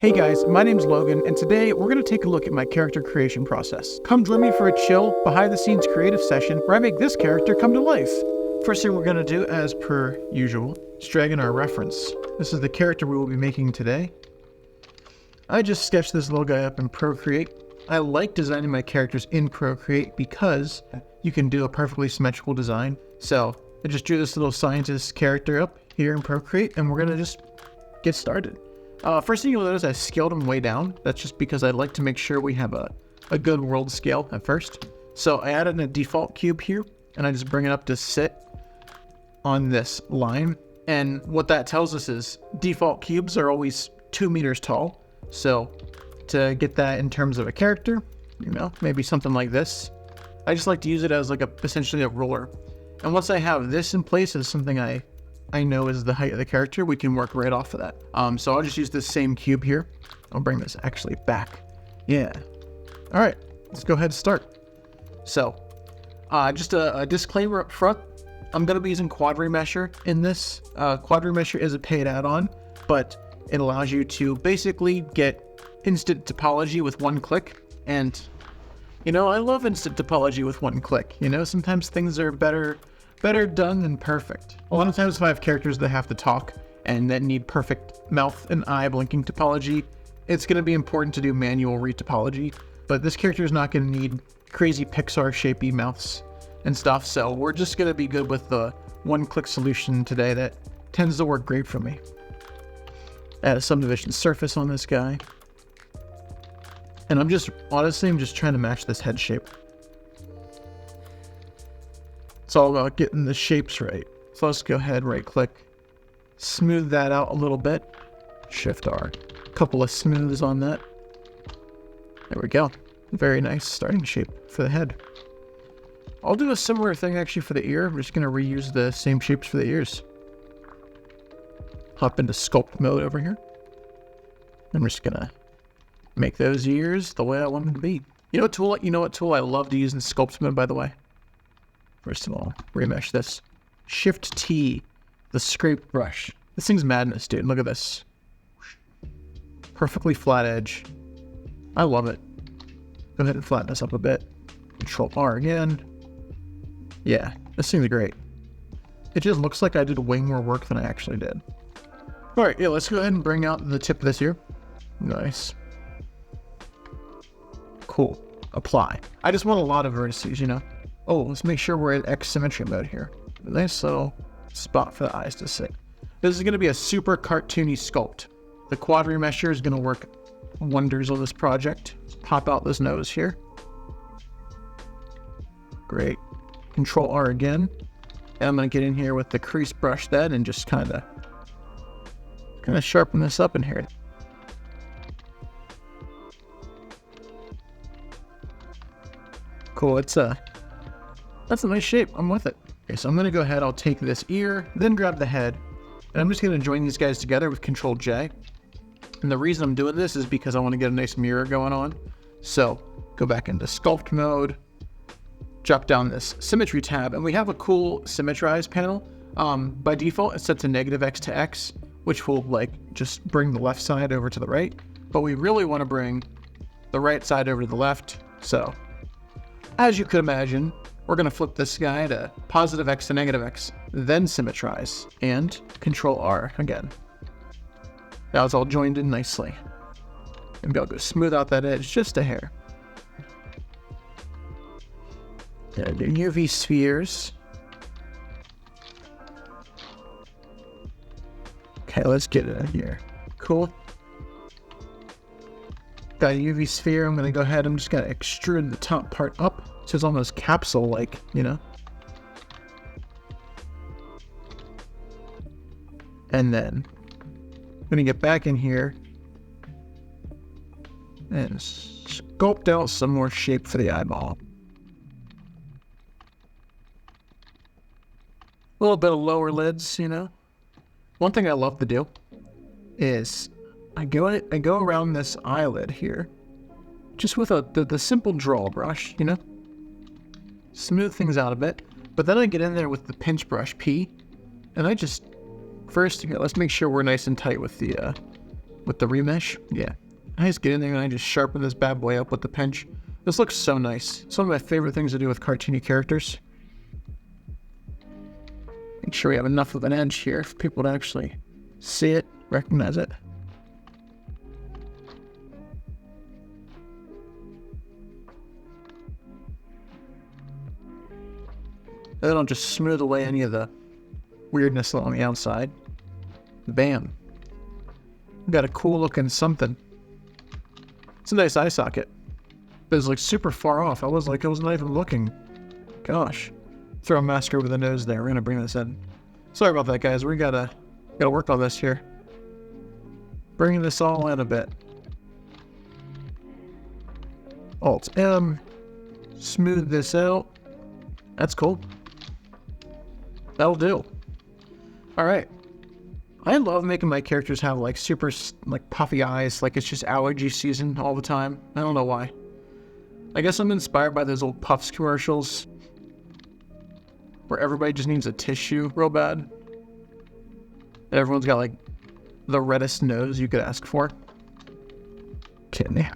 Hey guys, my name's Logan, and today we're going to take a look at my character creation process. Come join me for a chill, behind-the-scenes creative session where I make this character come to life. First thing we're going to do, as per usual, is drag in our reference. This is the character we will be making today. I just sketched this little guy up in Procreate. I like designing my characters in Procreate because you can do a perfectly symmetrical design. So I just drew this little scientist character up here in Procreate, and we're going to just get started. First thing you'll notice, I scaled them way down. That's just because I like to make sure we have a good world scale at first. So I added a default cube here, and I just bring it up to sit on this line. And what that tells us is default cubes are always 2 meters tall. So to get that in terms of a character, maybe something like this, I just like to use it as like essentially a ruler. And once I have this in place as something I know is the height of the character, we can work right off of that. So I'll just use this same cube here. I'll bring this actually back. Yeah. All right, let's go ahead and start. So just a disclaimer up front. I'm going to be using Quad Remesher in this. Quad Remesher is a paid add-on, but it allows you to basically get instant topology with one click. And, I love instant topology with one click. Sometimes things are better done than perfect. A lot of times if I have characters that have to talk and that need perfect mouth and eye blinking topology, it's going to be important to do manual retopology. But this character is not going to need crazy Pixar shapey mouths and stuff, so we're just going to be good with the one-click solution today that tends to work great for me. Add a subdivision surface on this guy. And I'm just trying to match this head shape. It's all about getting the shapes right. So let's go ahead, right click, smooth that out a little bit. Shift R, couple of smooths on that. There we go. Very nice starting shape for the head. I'll do a similar thing actually for the ear. I'm just gonna reuse the same shapes for the ears. Hop into sculpt mode over here. I'm just gonna make those ears the way I want them to be. You know what tool I love to use in sculpt mode, by the way? First of all, remesh this. Shift T, the scrape brush. This thing's madness, dude. Look at this. Perfectly flat edge. I love it. Go ahead and flatten this up a bit. Control R again. Yeah, this thing's great. It just looks like I did way more work than I actually did. All right, yeah, let's go ahead and bring out the tip of this here. Nice. Cool. Apply. I just want a lot of vertices, Oh, let's make sure we're in X symmetry mode here. Nice little spot for the eyes to sit. This is going to be a super cartoony sculpt. The Quad Remesher is going to work wonders on this project. Let's pop out this nose here. Great. Control R again. And I'm going to get in here with the crease brush then and just kind of sharpen this up in here. Cool. That's a nice shape. I'm with it. Okay, so I'm going to go ahead. I'll take this ear, then grab the head, and I'm just going to join these guys together with Control J. And the reason I'm doing this is because I want to get a nice mirror going on. So go back into sculpt mode, drop down this symmetry tab, and we have a cool symmetrize panel. By default, it's set to -X to X, which will just bring the left side over to the right. But we really want to bring the right side over to the left. So as you could imagine, we're going to flip this guy to +X to -X, then symmetrize, and Control R again. Now it's all joined in nicely. And I'll go smooth out that edge just a hair. And do UV spheres. Okay, let's get it in here. Cool. Got a UV sphere. I'm going to go ahead. I'm just going to extrude the top part up. So it's almost capsule-like, And then I'm going to get back in here and sculpt out some more shape for the eyeball. A little bit of lower lids, One thing I love to do is I go around this eyelid here, just with the simple draw brush, smooth things out a bit. But then I get in there with the pinch brush P, and I just first let's make sure we're nice and tight with the with the remesh. Yeah. I just get in there and I just sharpen this bad boy up with the pinch. This looks so nice. It's one of my favorite things to do with cartoony characters. Make sure we have enough of an edge here for people to actually see it, recognize it. Then I'll just smooth away any of the weirdness along the outside. Bam. Got a cool looking something. It's a nice eye socket. But it's like super far off. I was not even looking. Gosh. Throw a mask over the nose there. We're gonna bring this in. Sorry about that, guys. We gotta work on this here. Bringing this all in a bit. Alt M. Smooth this out. That's cool. That'll do. Alright. I love making my characters have like super like puffy eyes, like it's just allergy season all the time. I don't know why. I guess I'm inspired by those old Puffs commercials where everybody just needs a tissue real bad. And everyone's got like the reddest nose you could ask for. Kidding me.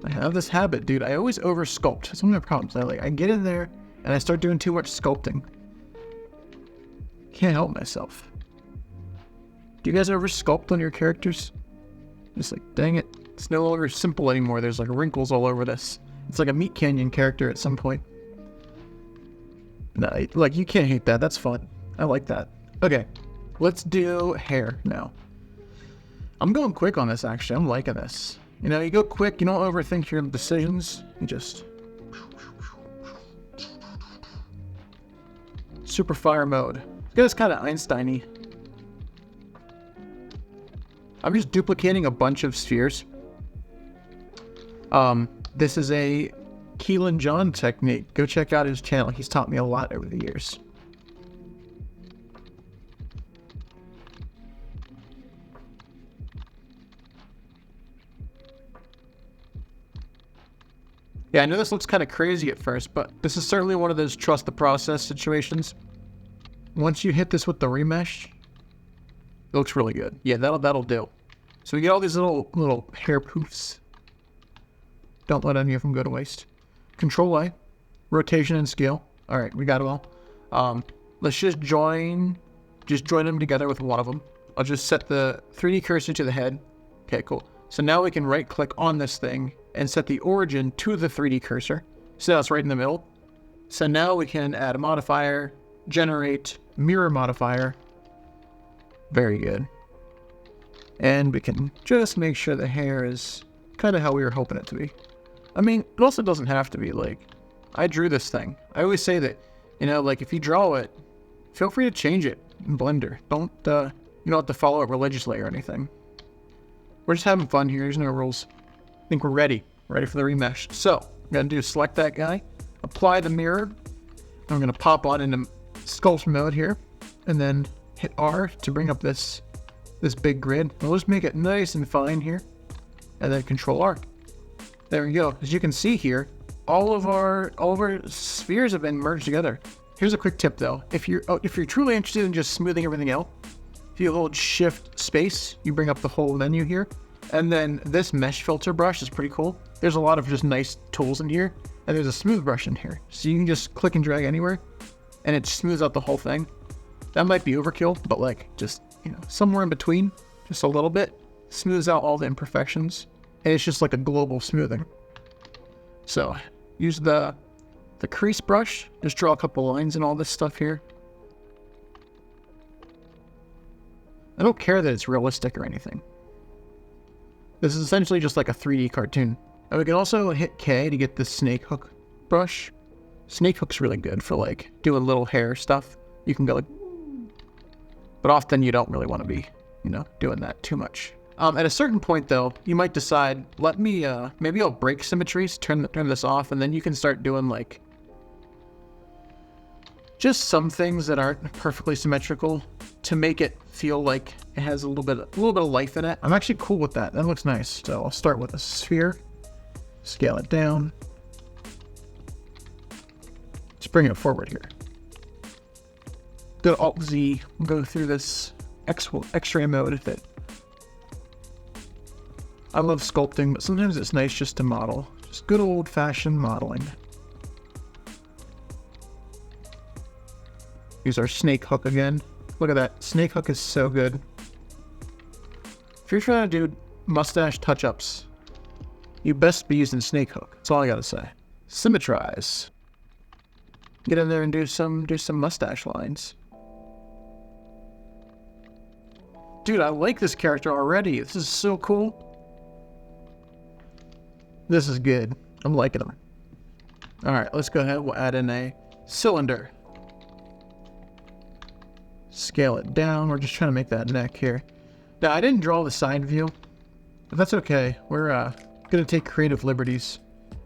I have this habit, dude. I always over sculpt. That's one of my problems. I get in there and I start doing too much sculpting. Can't help myself. Do you guys ever sculpt on your characters? Just like, dang it. It's no longer simple anymore. There's like wrinkles all over this. It's like a Meat Canyon character at some point. No, like, you can't hate that. That's fun. I like that. Okay, let's do hair now. I'm going quick on this, actually. I'm liking this. You know, you go quick. You don't overthink your decisions. You just... Super fire mode. This guy's kind of Einstein-y. I'm just duplicating a bunch of spheres. This is a Keelan John technique. Go check out his channel. He's taught me a lot over the years. Yeah, I know this looks kind of crazy at first, but this is certainly one of those trust the process situations. Once you hit this with the remesh, it looks really good. Yeah, that'll do. So we get all these little hair poofs. Don't let any of them go to waste. Control A, rotation and scale. All right, we got it all. Let's just join them together with one of them. I'll just set the 3D cursor to the head. Okay, cool. So now we can right click on this thing and set the origin to the 3D cursor. So that's right in the middle. So now we can add a modifier, generate mirror modifier. Very good. And we can just make sure the hair is kind of how we were hoping it to be. I mean, it also doesn't have to be. Like, I drew this thing. I always say that, you know, like if you draw it, feel free to change it in Blender. You don't have to follow it religiously or anything. We're just having fun here. There's no rules. I think we're ready for the remesh. So I'm gonna do select that guy, apply the mirror. And I'm gonna pop on into sculpt mode here, and then hit R to bring up this big grid. We'll just make it nice and fine here, and then Control R. There we go. As you can see here, all of our spheres have been merged together. Here's a quick tip though: if you're truly interested in just smoothing everything out, if you hold Shift Space, you bring up the whole menu here. And then this mesh filter brush is pretty cool. There's a lot of just nice tools in here. And there's a smooth brush in here. So you can just click and drag anywhere and it smooths out the whole thing. That might be overkill, but like just, you know, somewhere in between, just a little bit, smooths out all the imperfections. And it's just like a global smoothing. So use the crease brush, just draw a couple lines and all this stuff here. I don't care that it's realistic or anything. This is essentially just like a 3D cartoon. And we can also hit K to get the snake hook brush. Snake hook's really good for like doing little hair stuff. You can go like, but often you don't really want to be, you know, doing that too much. At a certain point though, you might decide, maybe I'll break symmetries, turn this off, and then you can start doing like just some things that aren't perfectly symmetrical to make it feel like it has a little bit of life in it. I'm actually cool with that. That looks nice. So I'll start with a sphere, scale it down. Just bring it forward here. Go to Alt-Z, we'll go through this X-ray mode if it. I love sculpting, but sometimes it's nice just to model. Just good old-fashioned modeling. Use our snake hook again. Look at that. Snake hook is so good. If you're trying to do mustache touch-ups, you best be using snake hook. That's all I gotta say. Symmetrize. Get in there and do some mustache lines. Dude, I like this character already. This is so cool. This is good. I'm liking him. Alright, let's go ahead. We'll add in a cylinder. Scale it down. We're just trying to make that neck here. Now, I didn't draw the side view, but that's okay. We're going to take creative liberties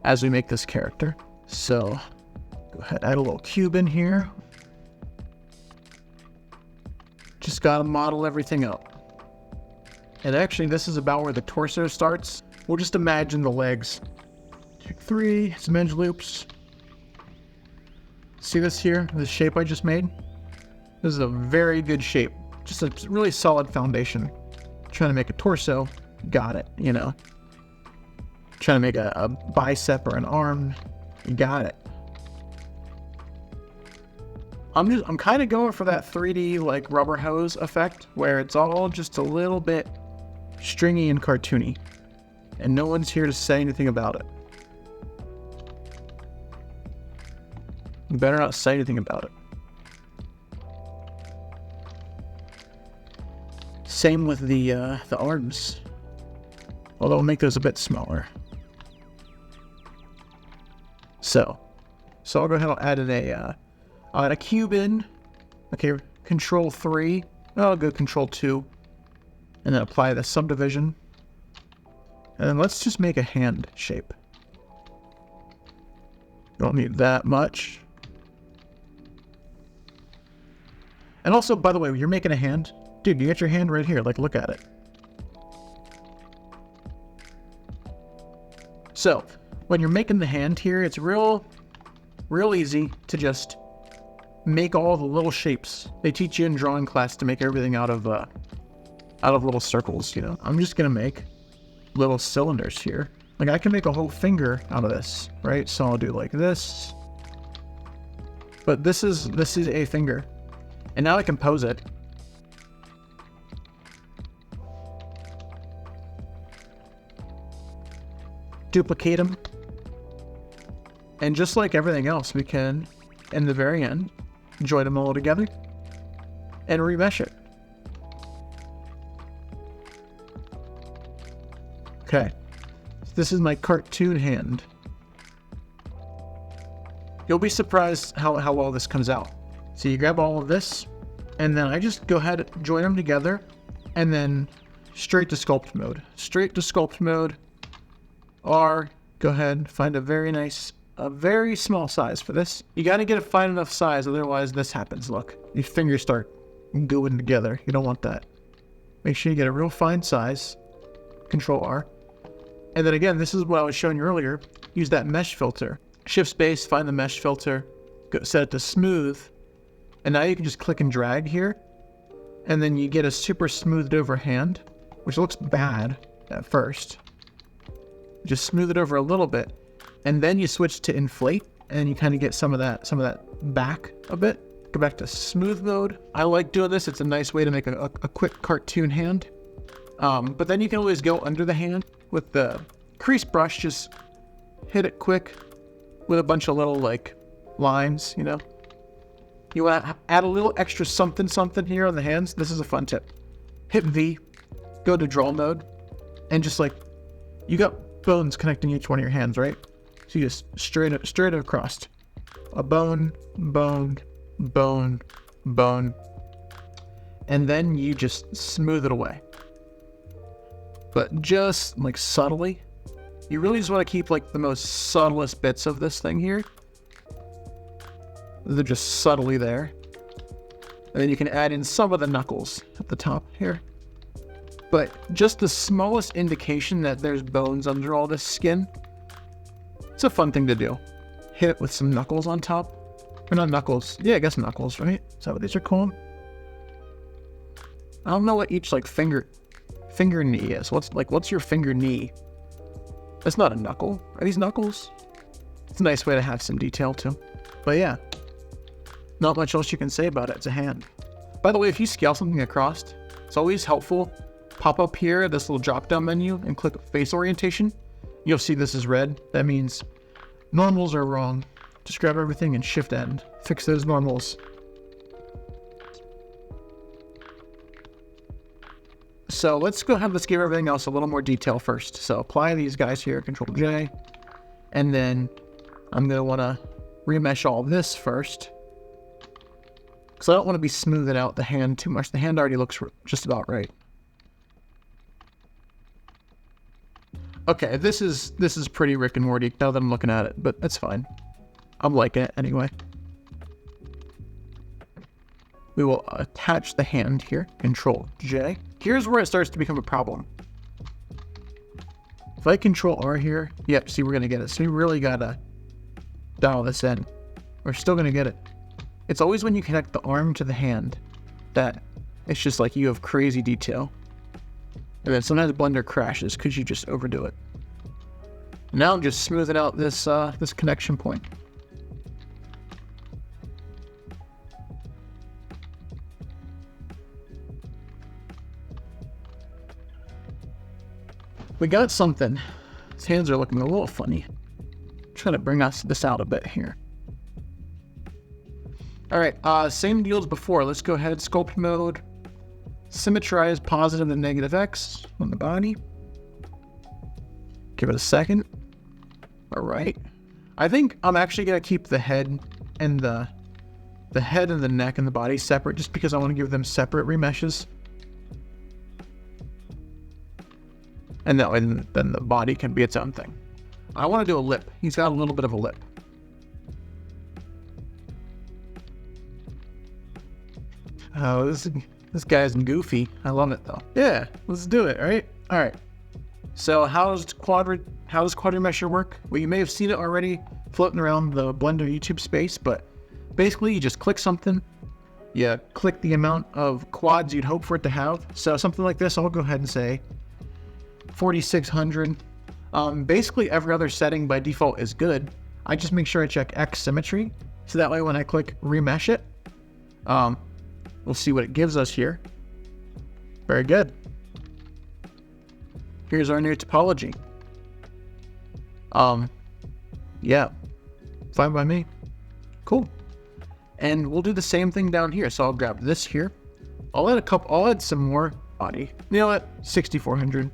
as we make this character. So, go ahead, add a little cube in here. Just got to model everything out. And actually, this is about where the torso starts. We'll just imagine the legs. Take 3, some edge loops. See this here? This shape I just made? This is a very good shape. Just a really solid foundation. Trying to make a torso. Got it, you know. Trying to make a bicep or an arm. You got it. I'm kind of going for that 3D like rubber hose effect where it's all just a little bit stringy and cartoony. And no one's here to say anything about it. You better not say anything about it. Same with the arms. Although we'll make those a bit smaller. So I'll go ahead and add in I'll add a cube in. Okay, Control 3. I'll go Control 2. And then apply the subdivision. And then let's just make a hand shape. Don't need that much. And also, by the way, when you're making a hand, dude, you got your hand right here. Like, look at it. So, when you're making the hand here, it's real easy to just make all the little shapes. They teach you in drawing class to make everything out of little circles, you know. I'm just gonna make little cylinders here. Like, I can make a whole finger out of this, right? So I'll do like this. But this is a finger. And now I can pose it. Duplicate them. And just like everything else, we can, in the very end, join them all together and remesh it. Okay, this is my cartoon hand. You'll be surprised how well this comes out. So you grab all of this, and then I just go ahead and join them together, and then straight to sculpt mode. Straight to sculpt mode, or go ahead, find a very small size for this. You gotta get a fine enough size, otherwise this happens, look. Your fingers start going together. You don't want that. Make sure you get a real fine size. Control R. And then again, this is what I was showing you earlier. Use that mesh filter. Shift space, find the mesh filter, go set it to smooth. And now you can just click and drag here. And then you get a super smoothed over hand, which looks bad at first. Just smooth it over a little bit. And then you switch to inflate, and you kind of get some of that back a bit. Go back to smooth mode. I like doing this. It's a nice way to make a quick cartoon hand. But then you can always go under the hand with the crease brush. Just hit it quick with a bunch of little like lines, you know. You want to add a little extra something here on the hands. This is a fun tip. Hit V, go to draw mode, and just like, you got bones connecting each one of your hands, right? So you just straight across. A bone, bone, bone, bone. And then you just smooth it away. But just like subtly. You really just want to keep like the most subtlest bits of this thing here. They're just subtly there. And then you can add in some of the knuckles at the top here. But just the smallest indication that there's bones under all this skin. It's a fun thing to do. Hit it with some knuckles on top. Or not knuckles. Yeah, I guess knuckles, right? Is that what these are called? I don't know what each like finger knee is. What's your finger knee? That's not a knuckle. Are these knuckles? It's a nice way to have some detail too. But yeah, not much else you can say about it. It's a hand. By the way, if you scale something across, it's always helpful. Pop up here, this little drop down menu, and click face orientation. You'll see this is red. That means normals are wrong. Just grab everything and shift end. Fix those normals. So let's give everything else a little more detail first. So apply these guys here, Control J. And then I'm going to want to remesh all this first. Because I don't want to be smoothing out the hand too much. The hand already looks just about right. Okay, this is pretty Rick and Morty now that I'm looking at it, but that's fine. I'm liking it anyway. We will attach the hand here, Control J. Here's where it starts to become a problem. If I Control R here, yep, see, we're gonna get it. So we really gotta dial this in. We're still gonna get it. It's always when you connect the arm to the hand that it's just like you have crazy detail. And then sometimes Blender crashes because you just overdo it. Now I'm just smoothing out this this connection point. We got something. His hands are looking a little funny. Trying to bring this out a bit here. All right, same deal as before. Let's go ahead, sculpt mode. Symmetrize positive and negative X on the body. Give it a second. All right. I think I'm actually gonna keep the head and the head and the neck and the body separate, just because I want to give them separate remeshes. And then the body can be its own thing. I want to do a lip. He's got a little bit of a lip. Oh, this guy's goofy. I love it though. Yeah, let's do it, right? All right. So how does quad remesher work? Well, you may have seen it already floating around the Blender YouTube space, but basically you just click something. You click the amount of quads you'd hope for it to have. So something like this, I'll go ahead and say 4600. Basically every other setting by default is good. I just make sure I check X symmetry, so that way when I click remesh it, we'll see what it gives us here. Very good. Here's our new topology. Yeah, fine by me. Cool. And we'll do the same thing down here. So I'll grab this here. I'll add some more body. You know what? 6400.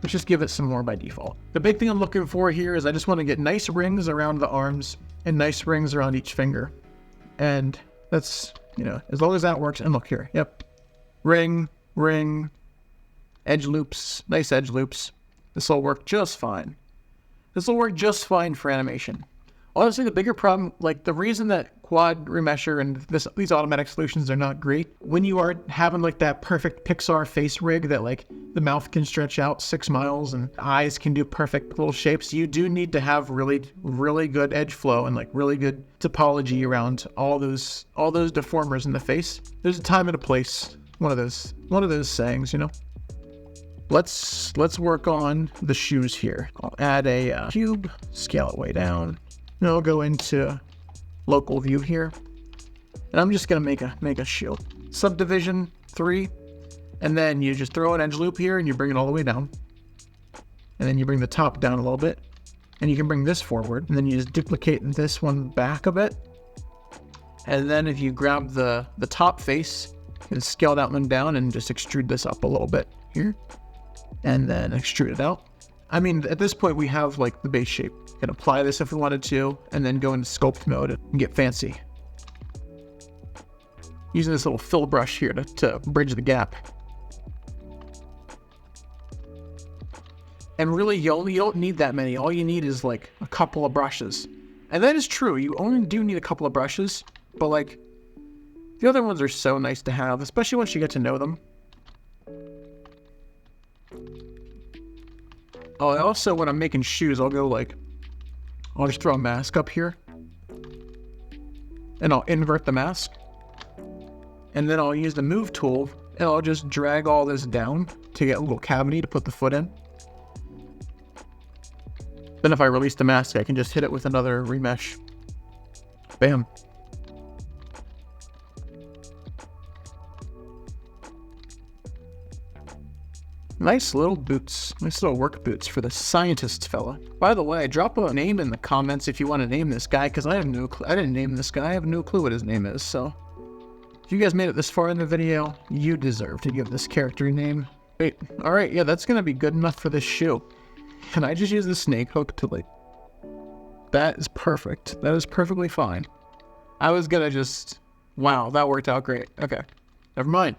Let's just give it some more by default. The big thing I'm looking for here is I just want to get nice rings around the arms and nice rings around each finger. And that's, you know, as long as that works. And look here. Yep. Ring, edge loops, nice edge loops. This will work just fine. This will work just fine for animation. Honestly, the bigger problem, like the reason that quad remesher and these automatic solutions are not great, when you are having like that perfect Pixar face rig that like the mouth can stretch out 6 miles and eyes can do perfect little shapes, you do need to have really good edge flow and like really good topology around all those deformers in the face. There's a time and a place. One of those sayings, you know. Let's work on the shoes here. I'll add a cube, scale it way down. And I'll go into local view here, and I'm just gonna make a shoe. Subdivision 3, and then you just throw an edge loop here, and you bring it all the way down, and then you bring the top down a little bit, and you can bring this forward, and then you just duplicate this one back a bit, and then if you grab the top face, you can scale that one down and just extrude this up a little bit here, and then extrude it out. I mean, at this point we have like the base shape. We can apply this if we wanted to, and then go into sculpt mode and get fancy. Using this little fill brush here to bridge the gap. And really, you don't need that many. All you need is like a couple of brushes. And that is true, you only do need a couple of brushes, but like, the other ones are so nice to have, especially once you get to know them. Oh, also when I'm making shoes, I'll just throw a mask up here. and I'll invert the mask. And then I'll use the move tool and I'll just drag all this down to get a little cavity to put the foot in. Then if I release the mask, I can just hit it with another remesh. Bam. Nice little boots. Nice little work boots for the scientist fella. By the way, drop a name in the comments if you want to name this guy, because I have no clue. I didn't name this guy. I have no clue what his name is, so if you guys made it this far in the video, you deserve to give this character a name. Wait, alright, yeah, that's gonna be good enough for this shoe. Can I just use the snake hook to like... That is perfect. That is perfectly fine. I was gonna just... Wow, that worked out great. Okay, never mind.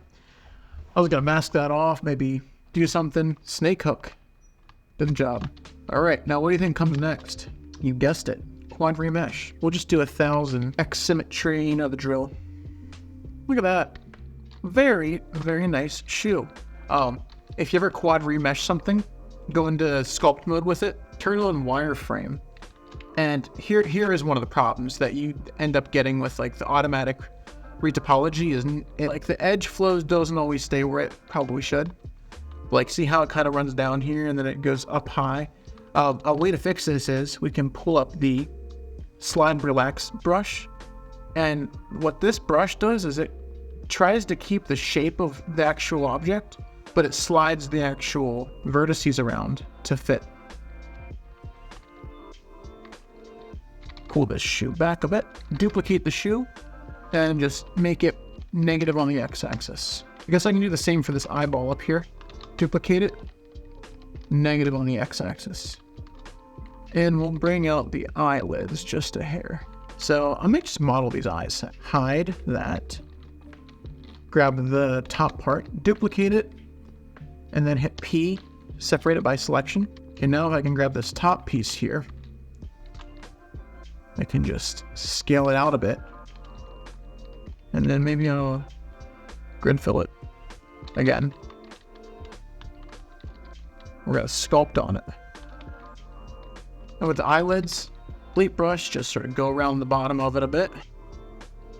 I was gonna mask that off, maybe do something. Snake hook. Good job. Alright, now what do you think comes next? You guessed it. Quad remesh. We'll just do 1,000. X symmetry, you know the drill. Look at that. Very, very nice shoe. If you ever quad remesh something, go into sculpt mode with it, turn on wireframe. And here is one of the problems that you end up getting with like the automatic retopology is like the edge flows doesn't always stay where it probably should. Like see how it kind of runs down here and then it goes up high. A way to fix this is we can pull up the slide relax brush. And what this brush does is it tries to keep the shape of the actual object, but it slides the actual vertices around to fit. Pull this shoe back a bit, duplicate the shoe, and just make it negative on the x-axis. I guess I can do the same for this eyeball up here. Duplicate it, negative on the x-axis. And we'll bring out the eyelids just a hair. So I might just model these eyes. Hide that. Grab the top part, duplicate it, and then hit P, separate it by selection. Okay, now if I can grab this top piece here, I can just scale it out a bit. And then maybe I'll grid fill it again. We're gonna sculpt on it. And with the eyelids, bleep brush, just sort of go around the bottom of it a bit.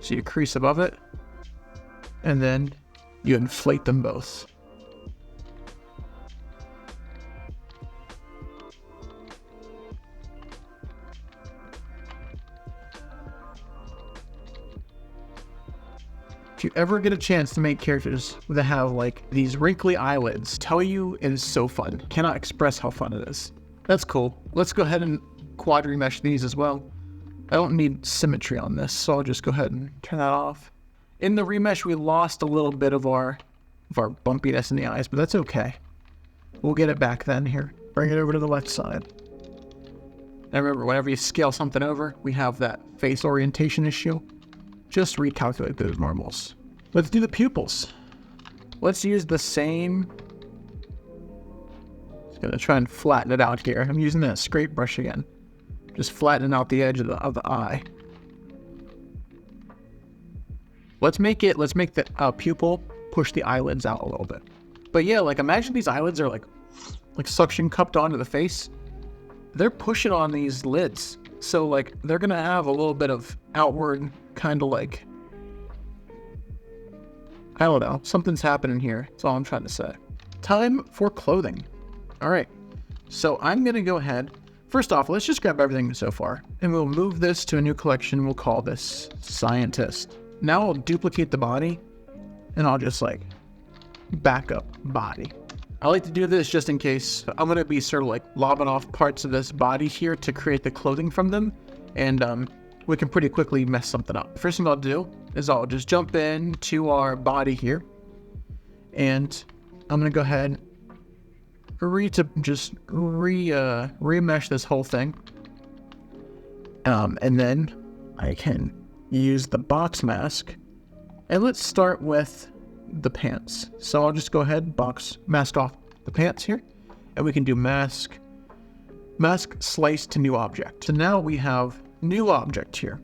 So you crease above it. And then you inflate them both. If you ever get a chance to make characters that have like these wrinkly eyelids, tell you it is so fun. Cannot express how fun it is. That's cool. Let's go ahead and quad remesh these as well. I don't need symmetry on this, so I'll just go ahead and turn that off. In the remesh, we lost a little bit of our bumpiness in the eyes, but that's okay. We'll get it back then here. Bring it over to the left side. Now remember, whenever you scale something over, we have that face orientation issue. Just recalculate those normals. Let's do the pupils. Let's use the same... Just gonna try and flatten it out here. I'm using that scrape brush again. Just flattening out the edge of the eye. Let's make the pupil push the eyelids out a little bit. But yeah, like imagine these eyelids are like suction cupped onto the face. They're pushing on these lids. So like they're gonna have a little bit of outward kind of like, I don't know, something's happening here. That's all I'm trying to say. Time for clothing. All right, so I'm gonna go ahead. First off, let's just grab everything so far and we'll move this to a new collection. We'll call this Scientist. Now I'll duplicate the body and I'll just like back up body. I like to do this just in case. I'm going to be sort of like lobbing off parts of this body here to create the clothing from them. And we can pretty quickly mess something up. First thing I'll do is I'll just jump into our body here. And I'm going to go ahead remesh this whole thing. And then I can use the box mask, and let's start with the pants. So I'll just go ahead, mask off the pants here, and we can do mask slice to new object. So now we have new object here,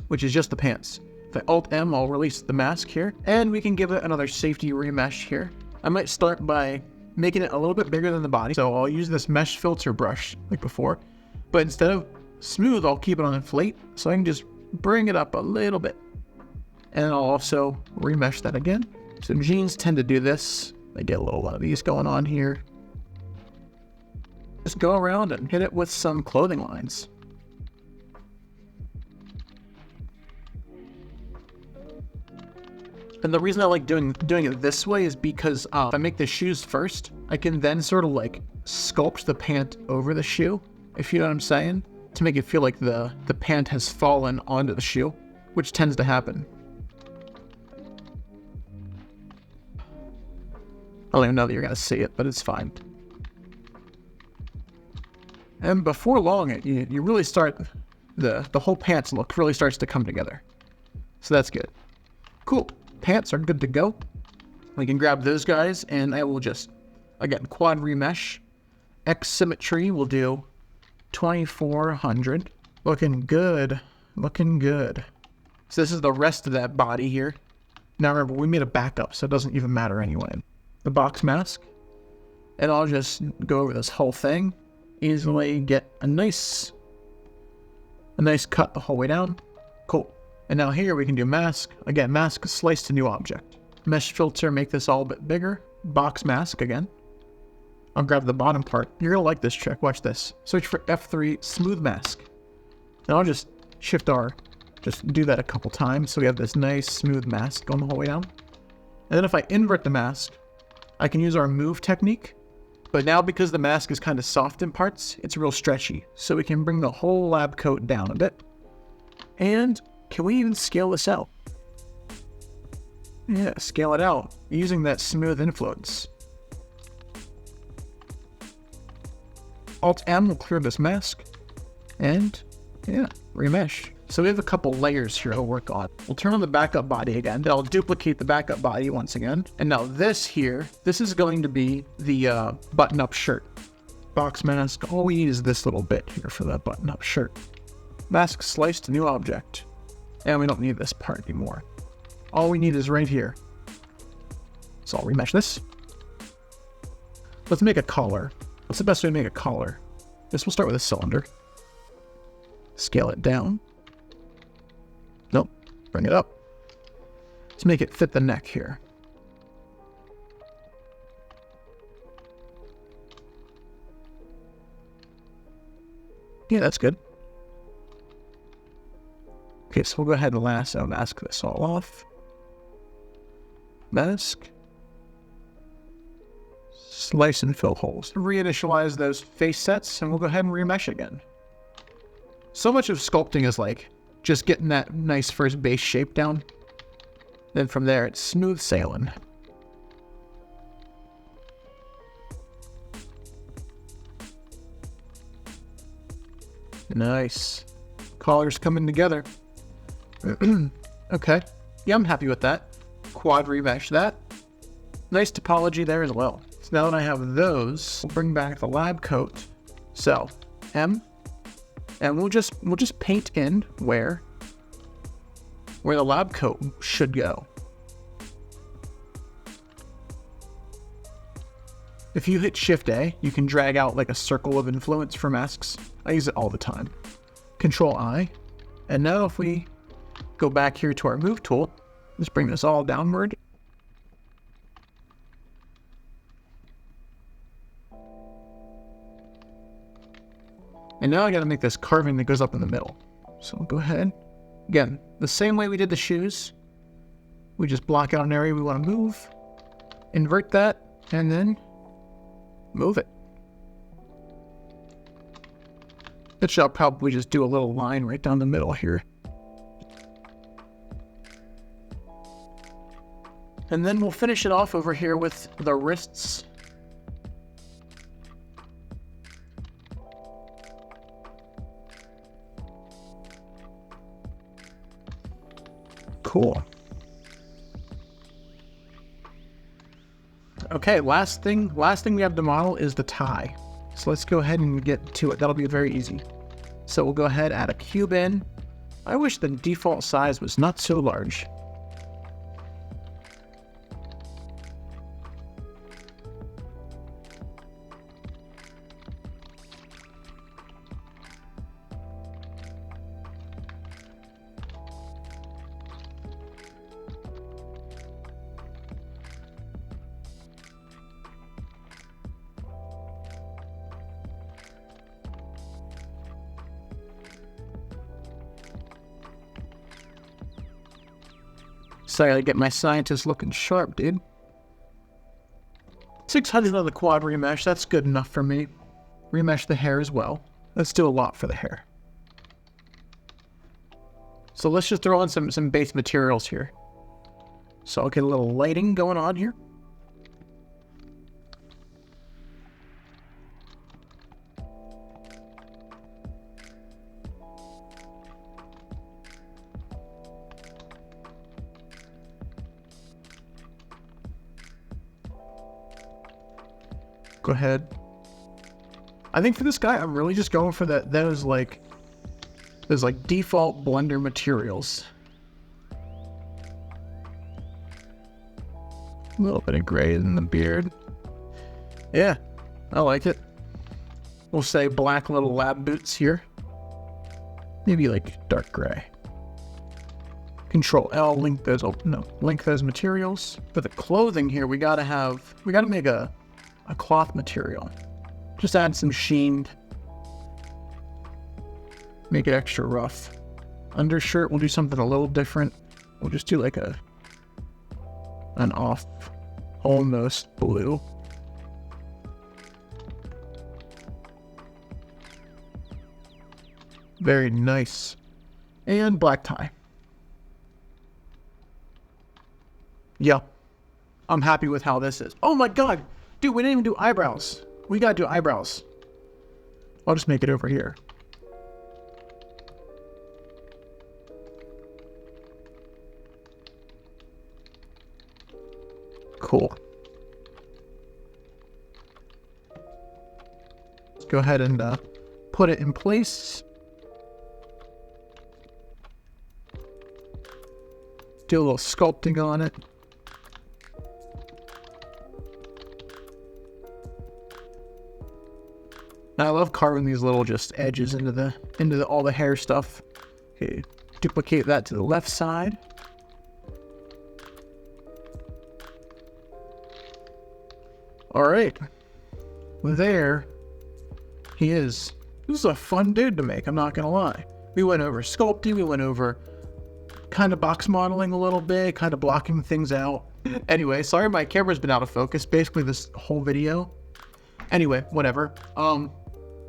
which is just the pants. If I Alt M, I'll release the mask here, and we can give it another safety remesh here. I might start by making it a little bit bigger than the body. So I'll use this mesh filter brush like before, but instead of smooth, I'll keep it on inflate. So I can just bring it up a little bit. And I'll also remesh that again. So jeans tend to do this. They get a little one of these going on here. Just go around and hit it with some clothing lines. And the reason I like doing it this way is because if I make the shoes first, I can then sort of like sculpt the pant over the shoe, if you know what I'm saying, to make it feel like the pant has fallen onto the shoe, which tends to happen. I don't even know that you're going to see it, but it's fine. And before long, you really start, the whole pants look really starts to come together. So that's good. Cool. Pants are good to go. We can grab those guys, and I will just, again, quad remesh. X symmetry will do 2400. Looking good. Looking good. So this is the rest of that body here. Now remember, we made a backup, so it doesn't even matter anyway. The box mask. And I'll just go over this whole thing. Easily get a nice cut the whole way down. Cool. And now here we can do mask. Again, mask slice to new object. Mesh filter, make this all a bit bigger. Box mask again. I'll grab the bottom part. You're gonna like this trick, watch this. Search for F3, smooth mask. And I'll just shift R, just do that a couple times so we have this nice smooth mask going the whole way down. And then if I invert the mask, I can use our move technique. But now because the mask is kind of soft in parts, it's real stretchy. So we can bring the whole lab coat down a bit. And can we even scale this out? Yeah, scale it out using that smooth influence. Alt-M will clear this mask. And, yeah, remesh. So we have a couple layers here to work on. We'll turn on the backup body again. I'll duplicate the backup body once again. And now this here, this is going to be the button-up shirt. Box mask, all we need is this little bit here for that button-up shirt. Mask slice to new object. And we don't need this part anymore. All we need is right here. So I'll remesh this. Let's make a collar. What's the best way to make a collar? This will start with a cylinder. Scale it down. Nope. Bring it up. Let's make it fit the neck here. Yeah, that's good. Okay, so we'll go ahead and lasso mask this all off. Mask. Slice and fill holes. Reinitialize those face sets, and we'll go ahead and remesh again. So much of sculpting is like just getting that nice first base shape down. Then from there, it's smooth sailing. Nice. Collars coming together. Okay. Yeah, I'm happy with that. Quad remesh that. Nice topology there as well. So now that I have those, we'll bring back the lab coat. So, M. And we'll just paint in where the lab coat should go. If you hit Shift A, you can drag out like a circle of influence for masks. I use it all the time. Control I. And now if we go back here to our move tool, let's bring this all downward. And now I gotta make this carving that goes up in the middle. So I'll go ahead. Again, the same way we did the shoes. We just block out an area we want to move, invert that, and then move it. Which I'll probably just do a little line right down the middle here. And then we'll finish it off over here with the wrists. Cool. Okay, last thing we have to model is the tie. So let's go ahead and get to it. That'll be very easy. So we'll go ahead, add a cube in. I wish the default size was not so large. So I gotta get my scientist looking sharp, dude. 600 on the quad remesh, that's good enough for me. Remesh the hair as well. Let's do a lot for the hair. So let's just throw on some base materials here. So I'll get a little lighting going on here. Go ahead. I think for this guy, I'm really just going for those like default Blender materials. A little bit of gray in the beard. Yeah, I like it. We'll say black little lab boots here. Maybe like dark gray. Control L, link those materials. For the clothing here, we gotta make a cloth material. Just add some sheen. Make it extra rough. Undershirt, we'll do something a little different. We'll just do like an off, almost blue. Very nice. And black tie. Yeah. I'm happy with how this is. Oh my god! Dude, we didn't even do eyebrows. We gotta do eyebrows. I'll just make it over here. Cool. Let's go ahead and put it in place. Do a little sculpting on it. Now, I love carving these little just edges into all the hair stuff. Okay, duplicate that to the left side. All right, there he is. This is a fun dude to make, I'm not gonna lie. We went over sculpting, we went over kind of box modeling a little bit, kind of blocking things out. Anyway, sorry my camera's been out of focus basically this whole video. Anyway, whatever.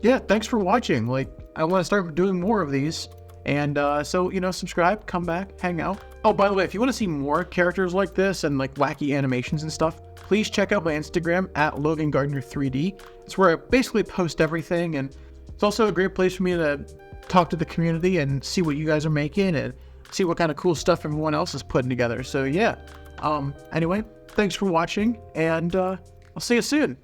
Yeah, thanks for watching. Like, I want to start doing more of these. And so, you know, subscribe, come back, hang out. Oh, by the way, if you want to see more characters like this and like wacky animations and stuff, please check out my Instagram at LoganGardner3D. It's where I basically post everything, and it's also a great place for me to talk to the community and see what you guys are making and see what kind of cool stuff everyone else is putting together. So yeah, anyway, thanks for watching, and I'll see you soon.